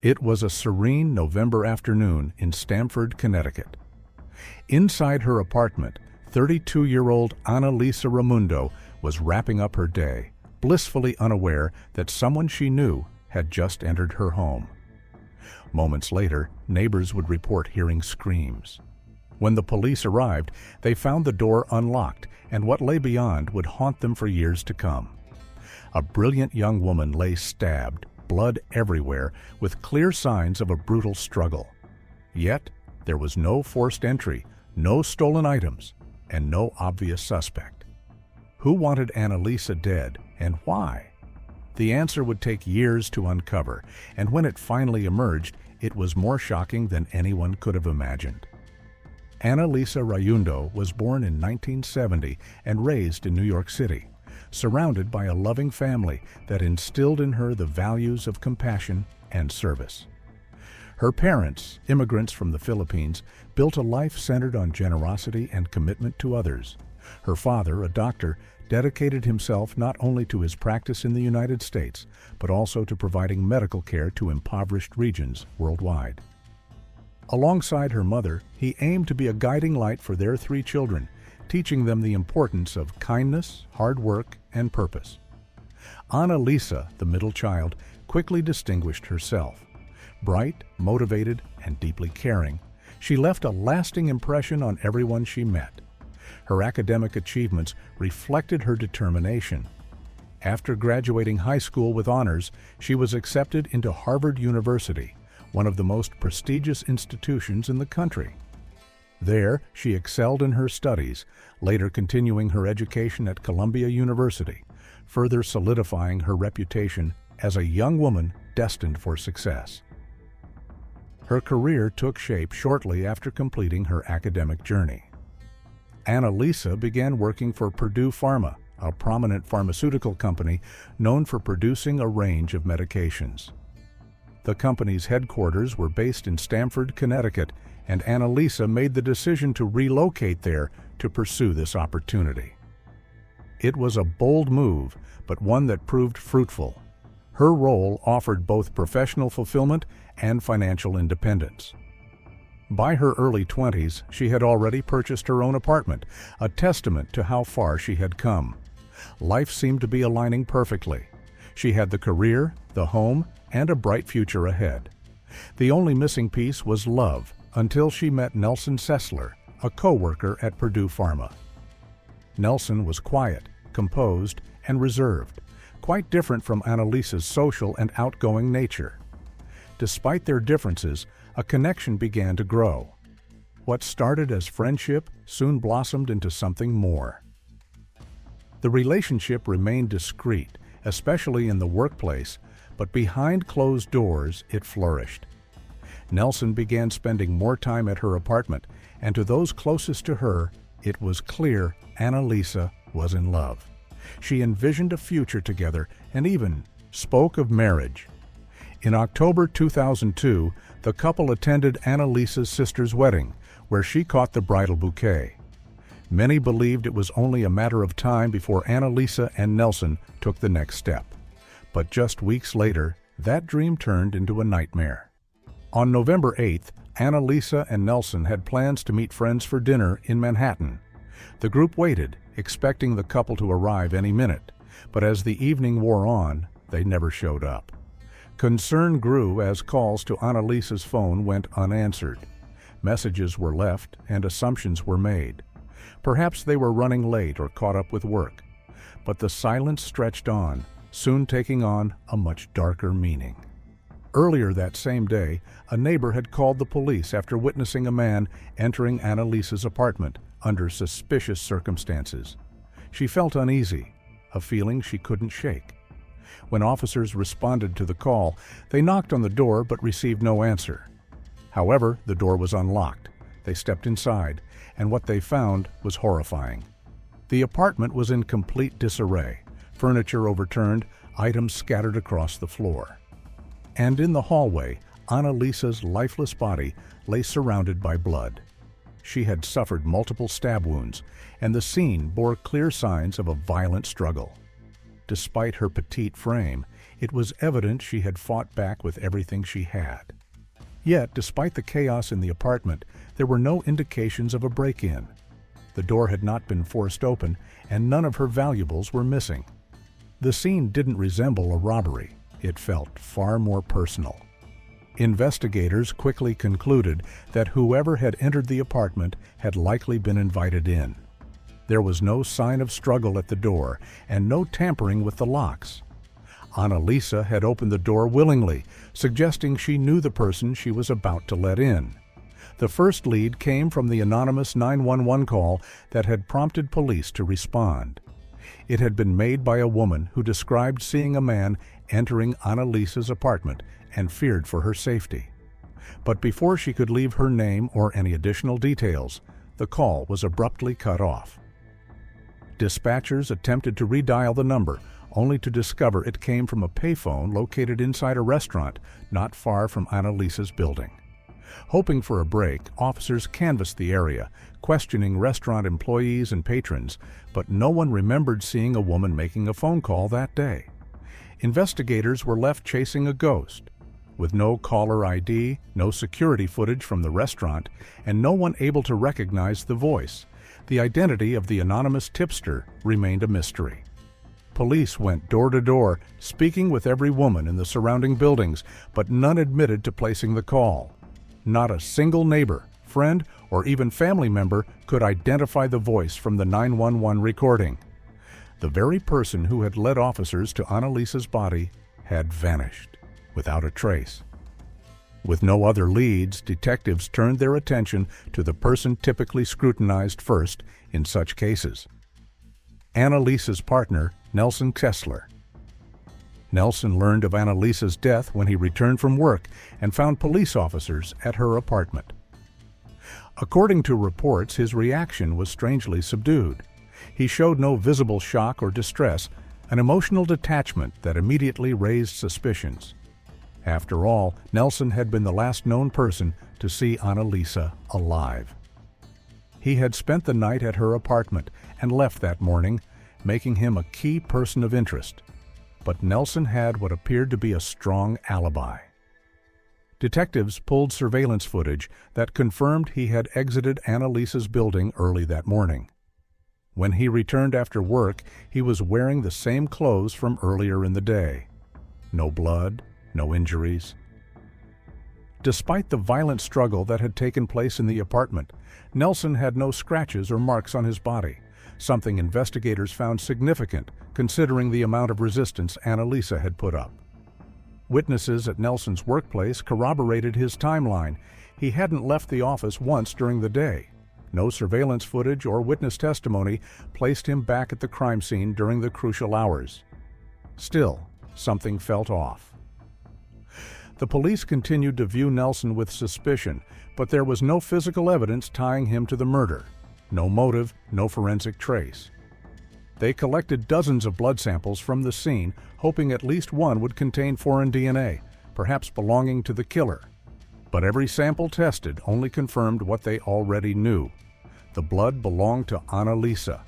It was a serene November afternoon in Stamford, Connecticut. Inside her apartment, 32-year-old Annalisa Raimundo was wrapping up her day, blissfully unaware that someone she knew had just entered her home. Moments later, neighbors would report hearing screams. When the police arrived, they found the door unlocked, and what lay beyond would haunt them for years to come. A brilliant young woman lay stabbed, blood everywhere, with clear signs of a brutal struggle. Yet, there was no forced entry, no stolen items, and no obvious suspect. Who wanted Annalisa dead, and why? The answer would take years to uncover, and when it finally emerged, it was more shocking than anyone could have imagined. Annalisa Raimundo was born in 1970 and raised in New York City, surrounded by a loving family that instilled in her the values of compassion and service. Her parents, immigrants from the Philippines, built a life centered on generosity and commitment to others. Her father, a doctor, dedicated himself not only to his practice in the United States, but also to providing medical care to impoverished regions worldwide. Alongside her mother, he aimed to be a guiding light for their 3 children, teaching them the importance of kindness, hard work, and purpose. Annalisa, the middle child, quickly distinguished herself. Bright, motivated, and deeply caring, she left a lasting impression on everyone she met. Her academic achievements reflected her determination. After graduating high school with honors, she was accepted into Harvard University, one of the most prestigious institutions in the country. There, she excelled in her studies, later continuing her education at Columbia University, further solidifying her reputation as a young woman destined for success. Her career took shape shortly after completing her academic journey. Annalisa began working for Purdue Pharma, a prominent pharmaceutical company known for producing a range of medications. The company's headquarters were based in Stamford, Connecticut, and Annalisa made the decision to relocate there to pursue this opportunity. It was a bold move, but one that proved fruitful. Her role offered both professional fulfillment and financial independence. By her early 20s, she had already purchased her own apartment, a testament to how far she had come. Life seemed to be aligning perfectly. She had the career, the home, and a bright future ahead. The only missing piece was love, until she met Nelson Sessler, a co-worker at Purdue Pharma. Nelson was quiet, composed, and reserved, quite different from Annalisa's social and outgoing nature. Despite their differences, a connection began to grow. What started as friendship soon blossomed into something more. The relationship remained discreet, especially in the workplace, but behind closed doors it flourished. Nelson began spending more time at her apartment, and to those closest to her, it was clear Annalisa was in love. She envisioned a future together and even spoke of marriage. In October 2002, the couple attended Annalisa's sister's wedding, where she caught the bridal bouquet. Many believed it was only a matter of time before Annalisa and Nelson took the next step. But just weeks later, that dream turned into a nightmare. On November 8th, Annalisa and Nelson had plans to meet friends for dinner in Manhattan. The group waited, expecting the couple to arrive any minute, but as the evening wore on, they never showed up. Concern grew as calls to Annalisa's phone went unanswered. Messages were left and assumptions were made. Perhaps they were running late or caught up with work. But the silence stretched on, soon taking on a much darker meaning. Earlier that same day, a neighbor had called the police after witnessing a man entering Annalisa's apartment under suspicious circumstances. She felt uneasy, a feeling she couldn't shake. When officers responded to the call, they knocked on the door but received no answer. However, the door was unlocked. They stepped inside, and what they found was horrifying. The apartment was in complete disarray, furniture overturned, items scattered across the floor. And in the hallway, Annalisa's lifeless body lay surrounded by blood. She had suffered multiple stab wounds, and the scene bore clear signs of a violent struggle. Despite her petite frame, It was evident she had fought back with everything she had. Yet, despite the chaos in the apartment, there were no indications of a break-in. The door had not been forced open, and none of her valuables were missing. The scene didn't resemble a robbery. It felt far more personal. Investigators quickly concluded that whoever had entered the apartment had likely been invited in. There was no sign of struggle at the door, and no tampering with the locks. Annalisa had opened the door willingly, suggesting she knew the person she was about to let in. The first lead came from the anonymous 911 call that had prompted police to respond. It had been made by a woman who described seeing a man entering Annalisa's apartment and feared for her safety. But before she could leave her name or any additional details, the call was abruptly cut off. Dispatchers attempted to redial the number, only to discover it came from a payphone located inside a restaurant not far from Annalisa's building. Hoping for a break, officers canvassed the area, questioning restaurant employees and patrons, but no one remembered seeing a woman making a phone call that day. Investigators were left chasing a ghost. With no caller ID, no security footage from the restaurant, and no one able to recognize the voice, the identity of the anonymous tipster remained a mystery. Police went door to door, speaking with every woman in the surrounding buildings, but none admitted to placing the call. Not a single neighbor, friend, or even family member could identify the voice from the 911 recording. The very person who had led officers to Annalisa's body had vanished, without a trace. With no other leads, detectives turned their attention to the person typically scrutinized first in such cases: Annalisa's partner, Nelson Kessler. Nelson learned of Annalisa's death when he returned from work and found police officers at her apartment. According to reports, his reaction was strangely subdued. He showed no visible shock or distress, an emotional detachment that immediately raised suspicions. After all, Nelson had been the last known person to see Annalisa alive. He had spent the night at her apartment and left that morning, making him a key person of interest. But Nelson had what appeared to be a strong alibi. Detectives pulled surveillance footage that confirmed he had exited Annalisa's building early that morning. When he returned after work, he was wearing the same clothes from earlier in the day. No blood, no injuries. Despite the violent struggle that had taken place in the apartment, Nelson had no scratches or marks on his body, something investigators found significant considering the amount of resistance Annalisa had put up. Witnesses at Nelson's workplace corroborated his timeline. He hadn't left the office once during the day. No surveillance footage or witness testimony placed him back at the crime scene during the crucial hours. Still, something felt off. The police continued to view Nelson with suspicion, but there was no physical evidence tying him to the murder. No motive, no forensic trace. They collected dozens of blood samples from the scene, hoping at least one would contain foreign DNA, perhaps belonging to the killer. But every sample tested only confirmed what they already knew. The blood belonged to Annalisa.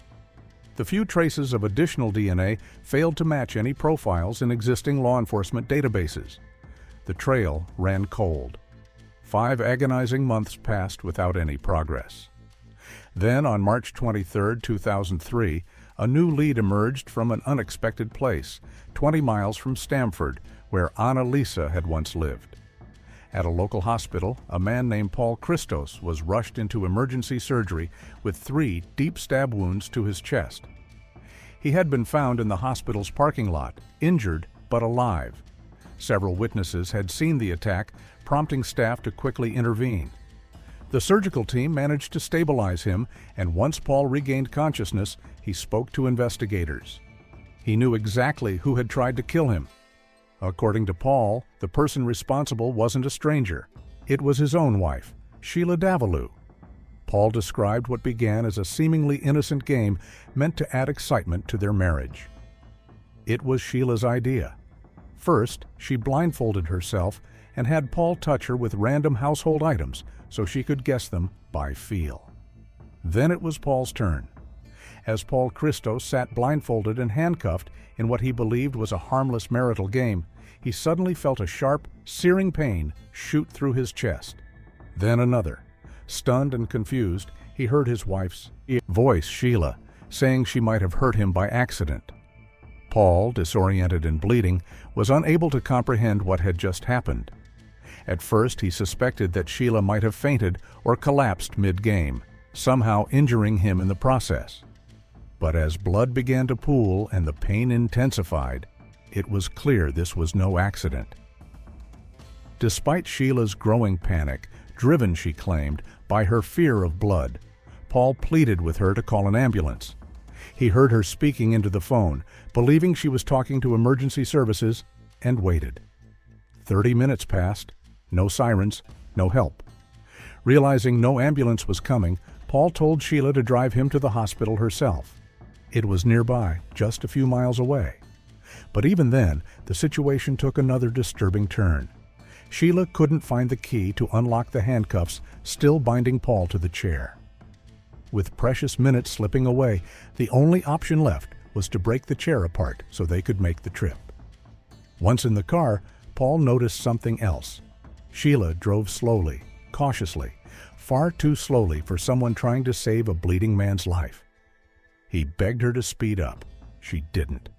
The few traces of additional DNA failed to match any profiles in existing law enforcement databases. The trail ran cold. 5 agonizing months passed without any progress. Then, on March 23, 2003, a new lead emerged from an unexpected place, 20 miles from Stamford, where Annalisa had once lived. At a local hospital, a man named Paul Christos was rushed into emergency surgery with 3 deep stab wounds to his chest. He had been found in the hospital's parking lot, injured but alive. Several witnesses had seen the attack, prompting staff to quickly intervene. The surgical team managed to stabilize him, and once Paul regained consciousness, he spoke to investigators. He knew exactly who had tried to kill him. According to Paul, the person responsible wasn't a stranger. It was his own wife, Sheila Davalou. Paul described what began as a seemingly innocent game meant to add excitement to their marriage. It was Sheila's idea. First, she blindfolded herself and had Paul touch her with random household items so she could guess them by feel. Then it was Paul's turn. As Paul Christos sat blindfolded and handcuffed in what he believed was a harmless marital game, he suddenly felt a sharp, searing pain shoot through his chest. Then another. Stunned and confused, he heard his wife's voice, Sheila, saying she might have hurt him by accident. Paul, disoriented and bleeding, was unable to comprehend what had just happened. At first, he suspected that Sheila might have fainted or collapsed mid-game, somehow injuring him in the process. But as blood began to pool and the pain intensified, it was clear this was no accident. Despite Sheila's growing panic, driven, she claimed, by her fear of blood, Paul pleaded with her to call an ambulance. He heard her speaking into the phone, believing she was talking to emergency services, and waited. 30 minutes passed, no sirens, no help. Realizing no ambulance was coming, Paul told Sheila to drive him to the hospital herself. It was nearby, just a few miles away. But even then, the situation took another disturbing turn. Sheila couldn't find the key to unlock the handcuffs still binding Paul to the chair. With precious minutes slipping away, the only option left was to break the chair apart so they could make the trip. Once in the car, Paul noticed something else. Sheila drove slowly, cautiously, far too slowly for someone trying to save a bleeding man's life. He begged her to speed up. She didn't.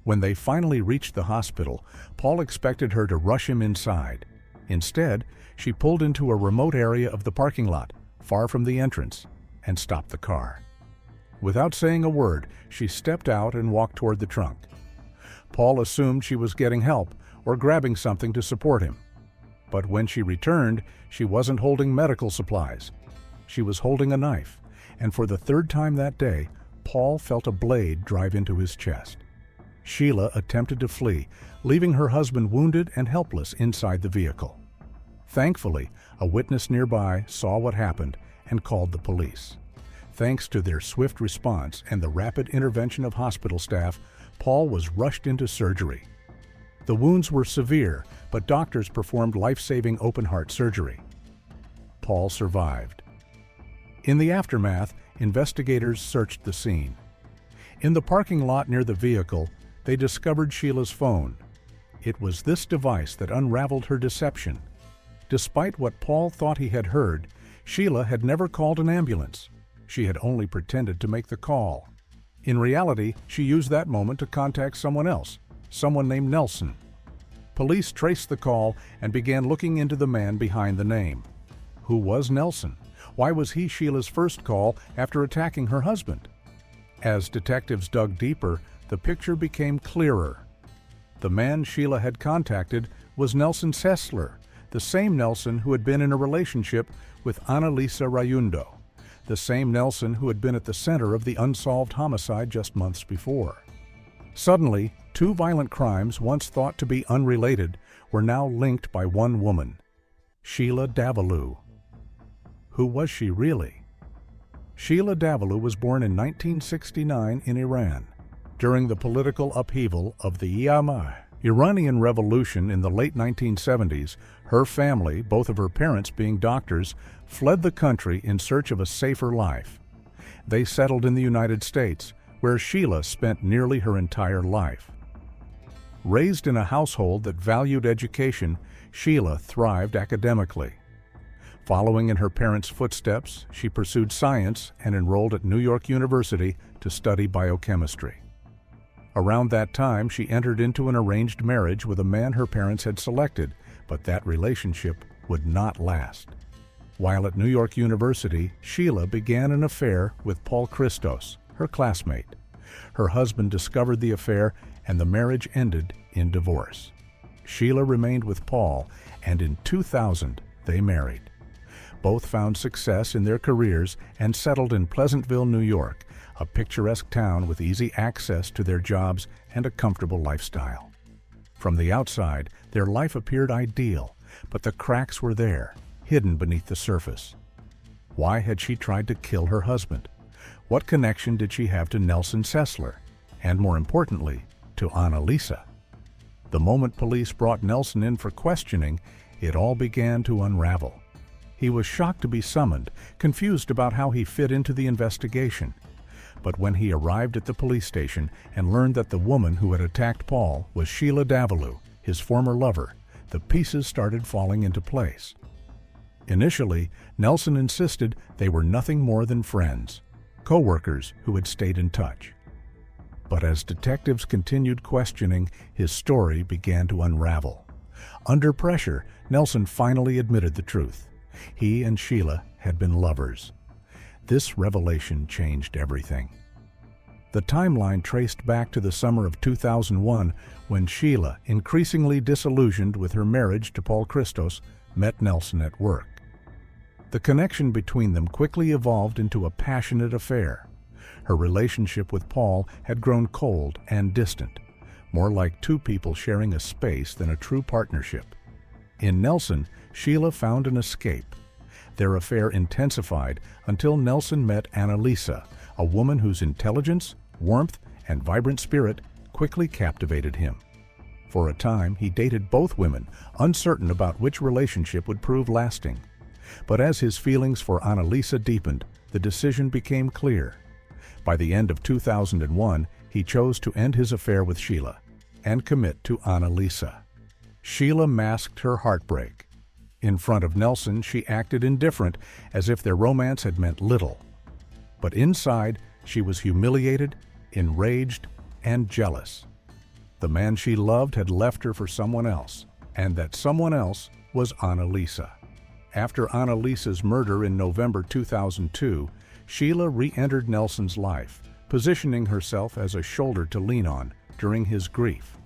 When they finally reached the hospital, Paul expected her to rush him inside. Instead, she pulled into a remote area of the parking lot, far from the entrance, and stopped the car. Without saying a word, she stepped out and walked toward the trunk. Paul assumed she was getting help or grabbing something to support him. But when she returned, she wasn't holding medical supplies. She was holding a knife, and for the third time that day, Paul felt a blade drive into his chest. Sheila attempted to flee, leaving her husband wounded and helpless inside the vehicle. Thankfully, a witness nearby saw what happened and called the police. Thanks to their swift response and the rapid intervention of hospital staff, Paul was rushed into surgery. The wounds were severe, but doctors performed life-saving open-heart surgery. Paul survived. In the aftermath, investigators searched the scene. In the parking lot near the vehicle, they discovered Sheila's phone. It was this device that unraveled her deception. Despite what Paul thought he had heard, Sheila had never called an ambulance. She had only pretended to make the call. In reality, she used that moment to contact someone else, someone named Nelson. Police traced the call and began looking into the man behind the name. Who was Nelson? Why was he Sheila's first call after attacking her husband? As detectives dug deeper, the picture became clearer. The man Sheila had contacted was Nelson Sessler, the same Nelson who had been in a relationship with Annalisa Rayundo, the same Nelson who had been at the center of the unsolved homicide just months before. Suddenly, two violent crimes once thought to be unrelated were now linked by one woman, Sheila Davalloo. Who was she really? Sheila Davalloo was born in 1969 in Iran. During the political upheaval of the Iranian Revolution in the late 1970s, her family, both of her parents being doctors, fled the country in search of a safer life. They settled in the United States, where Sheila spent nearly her entire life. Raised in a household that valued education, Sheila thrived academically. Following in her parents' footsteps, she pursued science and enrolled at New York University to study biochemistry. Around that time, she entered into an arranged marriage with a man her parents had selected, but that relationship would not last. While at New York University, Sheila began an affair with Paul Christos, her classmate. Her husband discovered the affair, and the marriage ended in divorce. Sheila remained with Paul, and in 2000, they married. Both found success in their careers and settled in Pleasantville, New York, a picturesque town with easy access to their jobs and a comfortable lifestyle. From the outside, their life appeared ideal, but the cracks were there, hidden beneath the surface. Why had she tried to kill her husband? What connection did she have to Nelson Sessler? And more importantly, to Annalisa? The moment police brought Nelson in for questioning, it all began to unravel. He was shocked to be summoned, confused about how he fit into the investigation. But when he arrived at the police station and learned that the woman who had attacked Paul was Sheila Davalloo, his former lover, the pieces started falling into place. Initially, Nelson insisted they were nothing more than friends, co-workers who had stayed in touch. But as detectives continued questioning, his story began to unravel. Under pressure, Nelson finally admitted the truth. He and Sheila had been lovers. This revelation changed everything. The timeline traced back to the summer of 2001 when Sheila, increasingly disillusioned with her marriage to Paul Christos, met Nelson at work. The connection between them quickly evolved into a passionate affair. Her relationship with Paul had grown cold and distant, more like two people sharing a space than a true partnership. In Nelson, Sheila found an escape. Their affair intensified until Nelson met Annalisa, a woman whose intelligence, warmth, and vibrant spirit quickly captivated him. For a time, he dated both women, uncertain about which relationship would prove lasting. But as his feelings for Annalisa deepened, the decision became clear. By the end of 2001, he chose to end his affair with Sheila and commit to Annalisa. Sheila masked her heartbreak. In front of Nelson, she acted indifferent, as if their romance had meant little. But inside, she was humiliated, enraged, and jealous. The man she loved had left her for someone else, and that someone else was Annalisa. After Annalisa's murder in November 2002, Sheila re-entered Nelson's life, positioning herself as a shoulder to lean on during his grief.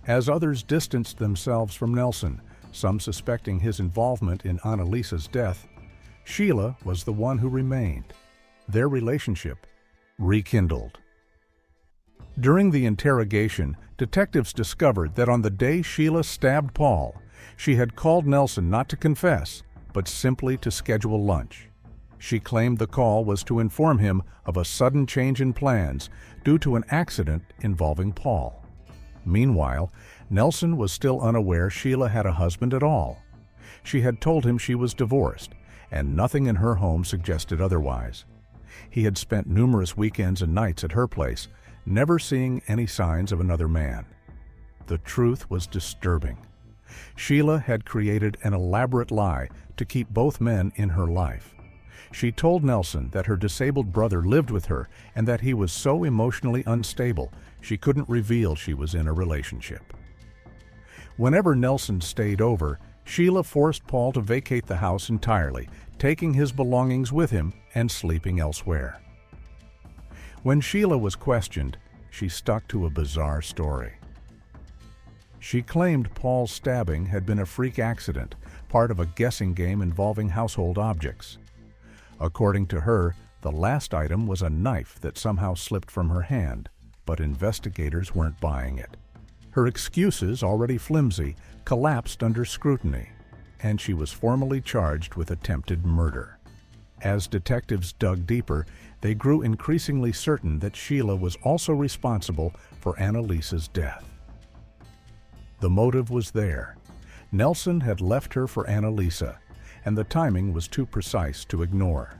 As others distanced themselves from Nelson, some suspecting his involvement in Annalisa's death, Sheila was the one who remained. Their relationship rekindled. During the interrogation, detectives discovered that on the day Sheila stabbed Paul, she had called Nelson not to confess, but simply to schedule lunch. She claimed the call was to inform him of a sudden change in plans due to an accident involving Paul. Meanwhile, Nelson was still unaware Sheila had a husband at all. She had told him she was divorced, and nothing in her home suggested otherwise. He had spent numerous weekends and nights at her place, never seeing any signs of another man. The truth was disturbing. Sheila had created an elaborate lie to keep both men in her life. She told Nelson that her disabled brother lived with her and that he was so emotionally unstable she couldn't reveal she was in a relationship. Whenever Nelson stayed over, Sheila forced Paul to vacate the house entirely, taking his belongings with him and sleeping elsewhere. When Sheila was questioned, she stuck to a bizarre story. She claimed Paul's stabbing had been a freak accident, part of a guessing game involving household objects. According to her, the last item was a knife that somehow slipped from her hand, but investigators weren't buying it. Her excuses, already flimsy, collapsed under scrutiny, and she was formally charged with attempted murder. As detectives dug deeper, they grew increasingly certain that Sheila was also responsible for Annalisa's death. The motive was there. Nelson had left her for Annalisa, and the timing was too precise to ignore.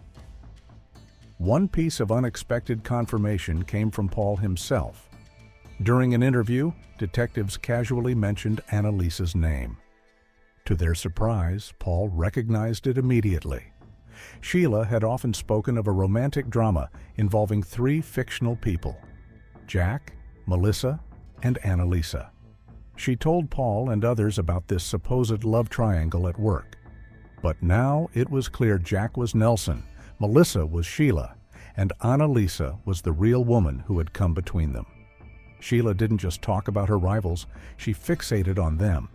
One piece of unexpected confirmation came from Paul himself. During an interview, detectives casually mentioned Annalisa's name. To their surprise, Paul recognized it immediately. Sheila had often spoken of a romantic drama involving three fictional people: Jack, Melissa, and Annalisa. She told Paul and others about this supposed love triangle at work. But now it was clear Jack was Nelson, Melissa was Sheila, and Annalisa was the real woman who had come between them. Sheila didn't just talk about her rivals, she fixated on them.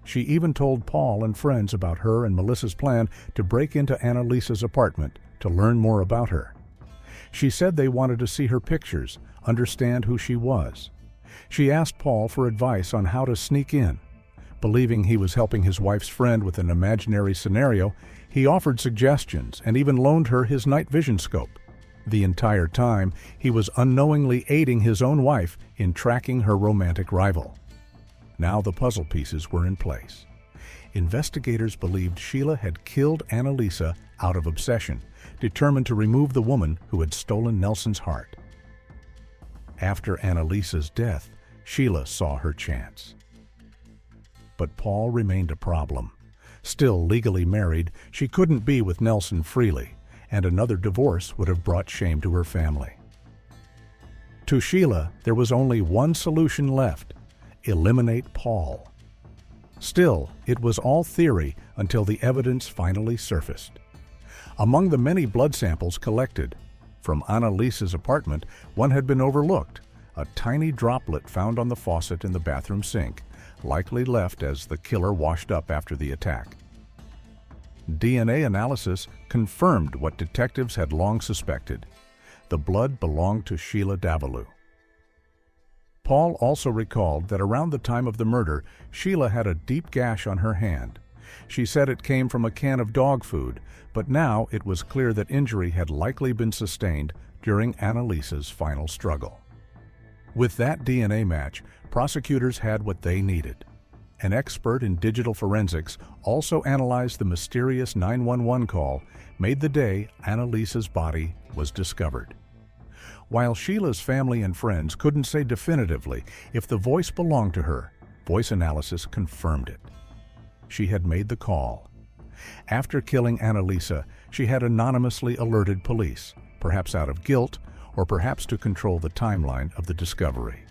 She even told Paul and friends about her and Melissa's plan to break into Annalisa's apartment to learn more about her. She said they wanted to see her pictures, understand who she was. She asked Paul for advice on how to sneak in. Believing he was helping his wife's friend with an imaginary scenario, he offered suggestions and even loaned her his night vision scope. The entire time, he was unknowingly aiding his own wife in tracking her romantic rival. Now the puzzle pieces were in place. Investigators believed Sheila had killed Annalisa out of obsession, determined to remove the woman who had stolen Nelson's heart. After Annalisa's death, Sheila saw her chance. But Paul remained a problem. Still legally married, she couldn't be with Nelson freely, and another divorce would have brought shame to her family. To Sheila, there was only one solution left: eliminate Paul. Still, it was all theory until the evidence finally surfaced. Among the many blood samples collected from Annalisa's apartment, one had been overlooked: a tiny droplet found on the faucet in the bathroom sink, likely left as the killer washed up after the attack. DNA analysis confirmed what detectives had long suspected: the blood belonged to Sheila Davalloo. Paul also recalled that around the time of the murder, Sheila had a deep gash on her hand. She said it came from a can of dog food, but now it was clear that injury had likely been sustained during Annalisa's final struggle. With that DNA match, prosecutors had what they needed. An expert in digital forensics also analyzed the mysterious 911 call made the day Annalisa's body was discovered. While Sheila's family and friends couldn't say definitively if the voice belonged to her, voice analysis confirmed it. She had made the call. After killing Annalisa, she had anonymously alerted police, perhaps out of guilt or perhaps to control the timeline of the discovery.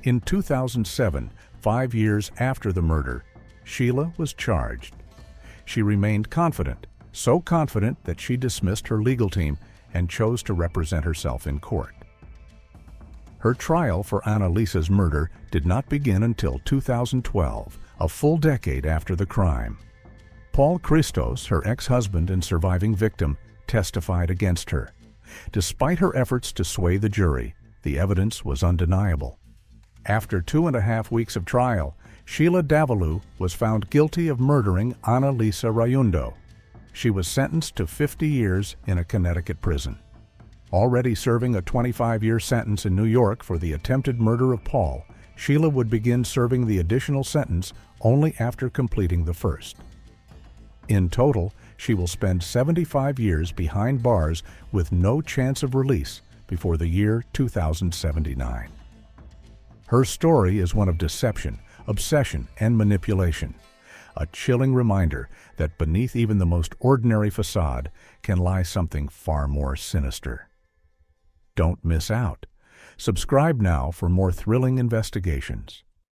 In 2007, 5 years after the murder, Sheila was charged. She remained confident, so confident that she dismissed her legal team and chose to represent herself in court. Her trial for Annalisa's murder did not begin until 2012, a full decade after the crime. Paul Christos, her ex-husband and surviving victim, testified against her. Despite her efforts to sway the jury, the evidence was undeniable. After 2.5 weeks of trial, Sheila Davalloo was found guilty of murdering Annalisa Rayundo. She was sentenced to 50 years in a Connecticut prison. Already serving a 25-year sentence in New York for the attempted murder of Paul, Sheila would begin serving the additional sentence only after completing the first. In total, she will spend 75 years behind bars with no chance of release before the year 2079. Her story is one of deception, obsession, and manipulation. A chilling reminder that beneath even the most ordinary facade can lie something far more sinister. Don't miss out. Subscribe now for more thrilling investigations.